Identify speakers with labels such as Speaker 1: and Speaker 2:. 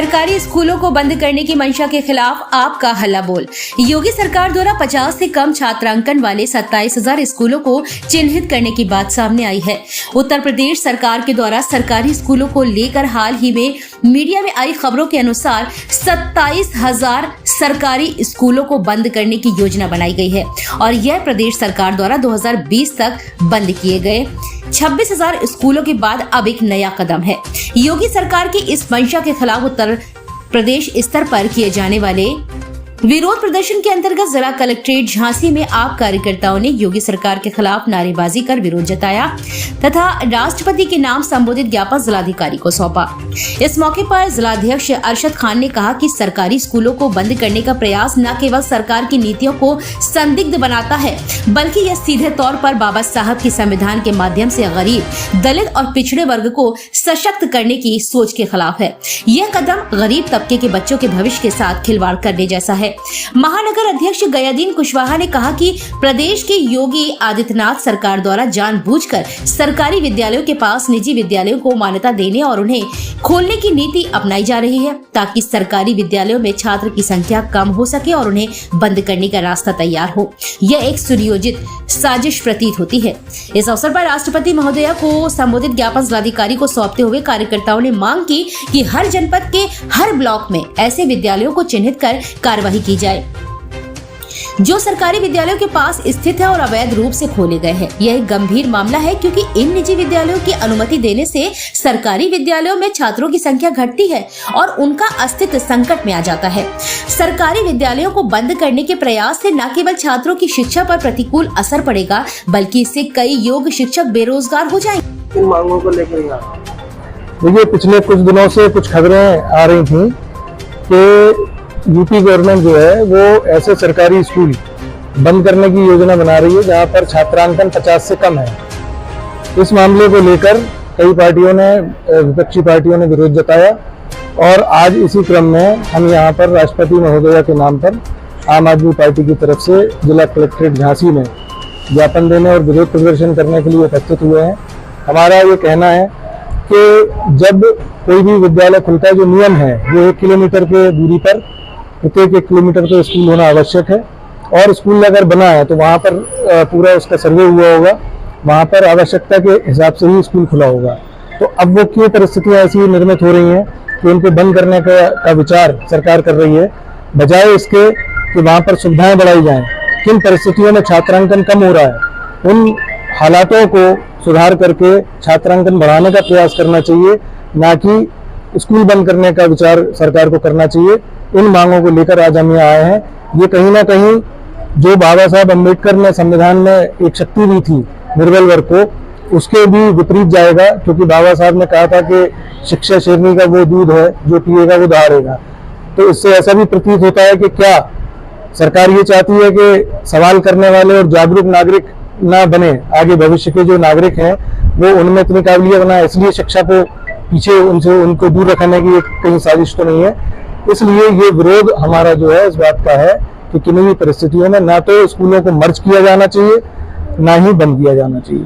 Speaker 1: सरकारी स्कूलों को बंद करने की मंशा के खिलाफ आपका हल्ला बोल। योगी सरकार द्वारा 50 से कम छात्रांकन वाले 27,000 स्कूलों को चिन्हित करने की बात सामने आई है। उत्तर प्रदेश सरकार के द्वारा सरकारी स्कूलों को लेकर हाल ही में मीडिया में आई खबरों के अनुसार 27,000 सरकारी स्कूलों को बंद करने की योजना बनाई गई है और यह प्रदेश सरकार द्वारा 2020 तक बंद किए गए 26,000 स्कूलों के बाद अब एक नया कदम है। योगी सरकार की इस मंशा के खिलाफ उत्तर प्रदेश स्तर पर किए जाने वाले विरोध प्रदर्शन के अंतर्गत जिला कलेक्ट्रेट झांसी में आप कार्यकर्ताओं ने योगी सरकार के खिलाफ नारेबाजी कर विरोध जताया तथा राष्ट्रपति के नाम संबोधित ज्ञापन जिलाधिकारी को सौंपा। इस मौके पर जिलाध्यक्ष अरशद खान ने कहा कि सरकारी स्कूलों को बंद करने का प्रयास न केवल सरकार की नीतियों को संदिग्ध बनाता है, बल्कि यह सीधे तौर पर बाबा साहब के संविधान के माध्यम से गरीब, दलित और पिछड़े वर्ग को सशक्त करने की सोच के खिलाफ है। यह कदम गरीब तबके के बच्चों के भविष्य के साथ खिलवाड़ करने जैसा है। महानगर अध्यक्ष गयादीन कुशवाहा ने कहा कि प्रदेश के योगी आदित्यनाथ सरकार द्वारा जानबूझकर सरकारी विद्यालयों के पास निजी विद्यालयों को मान्यता देने और उन्हें खोलने की नीति अपनाई जा रही है ताकि सरकारी विद्यालयों में छात्र की संख्या कम हो सके और उन्हें बंद करने का रास्ता तैयार हो। यह एक सुनियोजित साजिश प्रतीत होती है। इस अवसर पर राष्ट्रपति महोदया को संबोधित ज्ञापन जिलाधिकारी को सौंपते हुए कार्यकर्ताओं ने मांग की कि हर जनपद के हर ब्लॉक में ऐसे विद्यालयों को चिन्हित कर कार्यवाही की जाए जो सरकारी विद्यालयों के पास स्थित है और अवैध रूप से खोले गए हैं। यह एक गंभीर मामला है क्योंकि इन निजी विद्यालयों की अनुमति देने से सरकारी विद्यालयों में छात्रों की संख्या घटती है और उनका अस्तित्व संकट में आ जाता है। सरकारी विद्यालयों को बंद करने के प्रयास से न केवल छात्रों की शिक्षा पर प्रतिकूल असर पड़ेगा, बल्कि इससे कई योग्य शिक्षक बेरोजगार हो जाएंगे।
Speaker 2: इन मांगों को लेकर देखिए, पिछले कुछ दिनों से कुछ खबरें आ रही थी कि यूपी गवर्नमेंट जो है वो ऐसे सरकारी स्कूल बंद करने की योजना बना रही है जहां पर छात्रांकन 50 से कम है। इस मामले को लेकर कई पार्टियों ने, विपक्षी पार्टियों ने विरोध जताया और आज इसी क्रम में हम यहां पर राष्ट्रपति महोदया के नाम पर आम आदमी पार्टी की तरफ से जिला कलेक्ट्रेट झांसी में ज्ञापन देने और विरोध प्रदर्शन करने के लिए उपस्थित हुए हैं। हमारा ये कहना है कि जब कोई भी विद्यालय खुलता है, जो नियम है वो 1 किलोमीटर के दूरी पर प्रत्येक 1 किलोमीटर तो स्कूल होना आवश्यक है और स्कूल अगर बना है तो वहाँ पर पूरा उसका सर्वे हुआ होगा, वहाँ पर आवश्यकता के हिसाब से ही स्कूल खुला होगा। तो अब वो क्यों परिस्थितियाँ ऐसी निर्मित हो रही हैं कि उनको बंद करने का विचार सरकार कर रही है, बजाय इसके कि वहाँ पर सुविधाएं बढ़ाई जाएं। किन परिस्थितियों में छात्रांकन कम हो रहा है, उन हालातों को सुधार करके छात्रांकन बढ़ाने का प्रयास करना चाहिए, ना कि स्कूल बंद करने का विचार सरकार को करना चाहिए। इन मांगों को लेकर आज हम यहाँ आए हैं। ये कहीं ना कहीं जो बाबा साहब अम्बेडकर ने संविधान में एक शक्ति दी थी निर्बल वर्ग को, उसके भी विपरीत जाएगा, क्योंकि बाबा साहब ने कहा था कि शिक्षा शेरनी का वो दूध है जो पिएगा वो दहाड़ेगा। तो इससे ऐसा भी प्रतीत होता है कि क्या सरकार ये चाहती है कि सवाल करने वाले और जागरूक नागरिक ना बने, आगे भविष्य के जो नागरिक हैं वो उनमें इतनी काबिलियत ना, इसलिए शिक्षा को पीछे उनको दूर रखने की कहीं साजिश तो नहीं है। इसलिए ये विरोध हमारा जो है इस बात का है कि किन्हीं भी परिस्थितियों में ना तो स्कूलों को मर्ज किया जाना चाहिए, ना ही बंद किया जाना चाहिए।